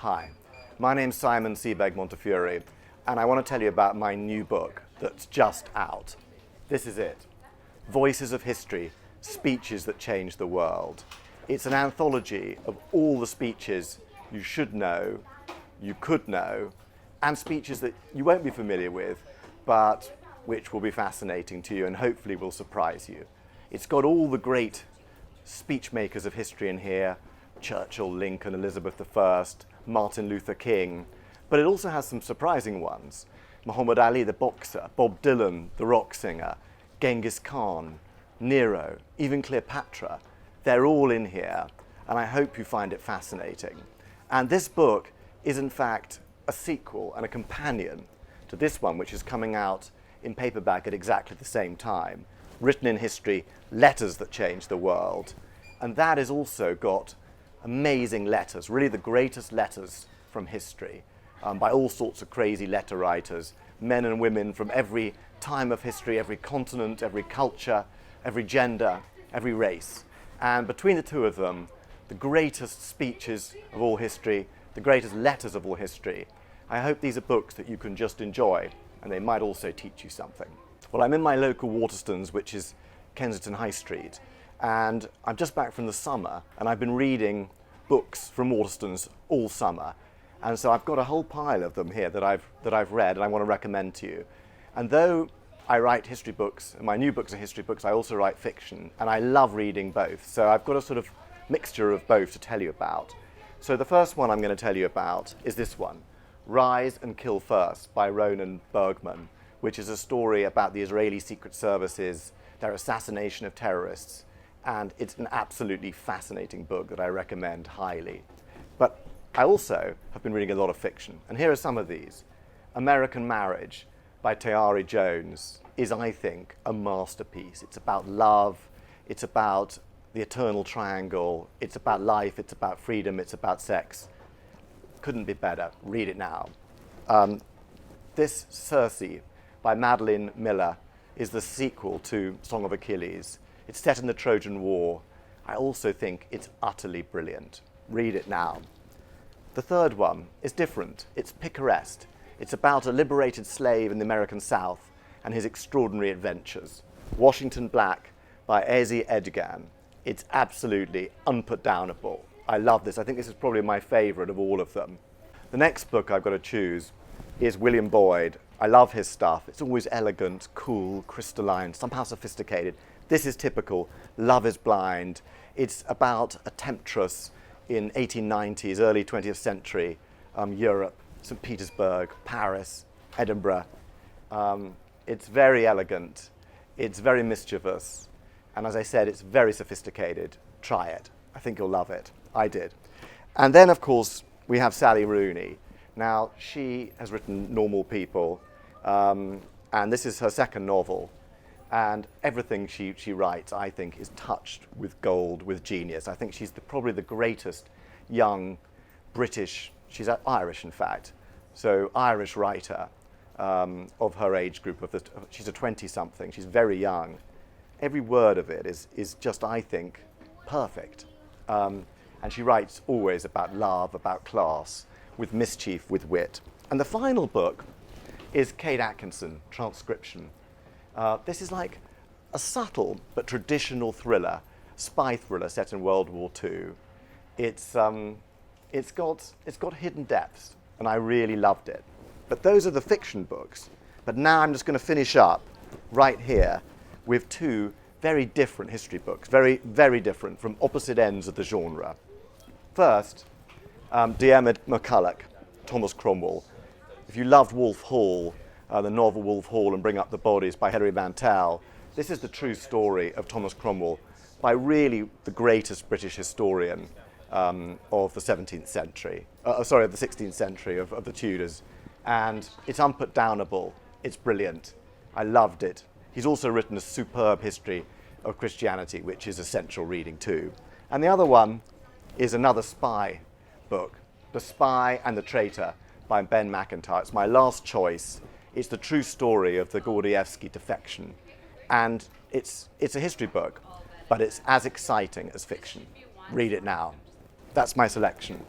Hi, my name's Sebag Montefiore, and I want to tell you about my new book that's just out. This is it. Voices of History, Speeches That Changed the World. It's an anthology of all the speeches you should know, you could know, and speeches that you won't be familiar with, but which will be fascinating to you and hopefully will surprise you. It's got all the great speech makers of history in here: Churchill, Lincoln, Elizabeth I, Martin Luther King, but it also has some surprising ones. Muhammad Ali, the boxer, Bob Dylan, the rock singer, Genghis Khan, Nero, even Cleopatra. They're all in here, and I hope you find it fascinating. And this book is in fact a sequel and a companion to this one, which is coming out in paperback at exactly the same time. Written in History, Letters That Changed the World. And that has also got amazing letters, really the greatest letters from history, by all sorts of crazy letter writers, men and women from every time of history, every continent, every culture, every gender, every race. And between the two of them, the greatest speeches of all history, the greatest letters of all history. I hope these are books that you can just enjoy, and they might also teach you something. Well, I'm in my local Waterstones, which is Kensington High Street, and I'm just back from the summer, and I've been reading books from Waterstones all summer. And so I've got a whole pile of them here that I've read and I want to recommend to you. And though I write history books, and my new books are history books, I also write fiction, and I love reading both. So I've got a sort of mixture of both to tell you about. So the first one I'm going to tell you about is this one, Rise and Kill First by Ronan Bergman, which is a story about the Israeli Secret Services, their assassination of terrorists, and it's an absolutely fascinating book that I recommend highly. But I also have been reading a lot of fiction, and here are some of these. American Marriage by Tayari Jones is, I think, a masterpiece. It's about love, it's about the eternal triangle, it's about life, it's about freedom, it's about sex. Couldn't be better. Read it now. This Circe by Madeline Miller is the sequel to Song of Achilles. It's set in the Trojan War. I also think it's utterly brilliant. Read it now. The third one is different. It's picaresque. It's about a liberated slave in the American South and his extraordinary adventures. Washington Black by Eze Edgan. It's absolutely unputdownable. I love this. I think this is probably my favorite of all of them. The next book I've got to choose is William Boyd. I love his stuff. It's always elegant, cool, crystalline, somehow sophisticated. This is typical. Love is Blind. It's about a temptress in 1890s, early 20th century Europe, St. Petersburg, Paris, Edinburgh. It's very elegant. It's very mischievous. And as I said, it's very sophisticated. Try it. I think you'll love it. I did. And then, of course, we have Sally Rooney. Now, she has written Normal People, and this is her second novel. And everything she writes, I think, is touched with gold, with genius. I think she's probably the greatest young British, she's Irish in fact, so Irish writer of her age group. She's a 20-something, she's very young. Every word of it is just, I think, perfect. And she writes always about love, about class, with mischief, with wit. And the final book is Kate Atkinson, Transcription. This is like a subtle but traditional thriller, spy thriller set in World War II. It's got hidden depths, and I really loved it. But those are the fiction books. But now I'm just going to finish up right here with two very different history books, very, very different, from opposite ends of the genre. First, Diarmaid MacCulloch, Thomas Cromwell. If you loved Wolf Hall, the novel Wolf Hall and Bring Up the Bodies by Hilary Mantel, this is the true story of Thomas Cromwell by really the greatest British historian of the 17th century, of the 16th century, of the Tudors. And it's unputdownable, it's brilliant. I loved it. He's also written a superb history of Christianity, which is essential reading too. And the other one is another spy book, The Spy and the Traitor by Ben McIntyre. It's my last choice. It's the true story of the Gordievsky defection. And it's a history book, but it's as exciting as fiction. Read it now. That's my selection.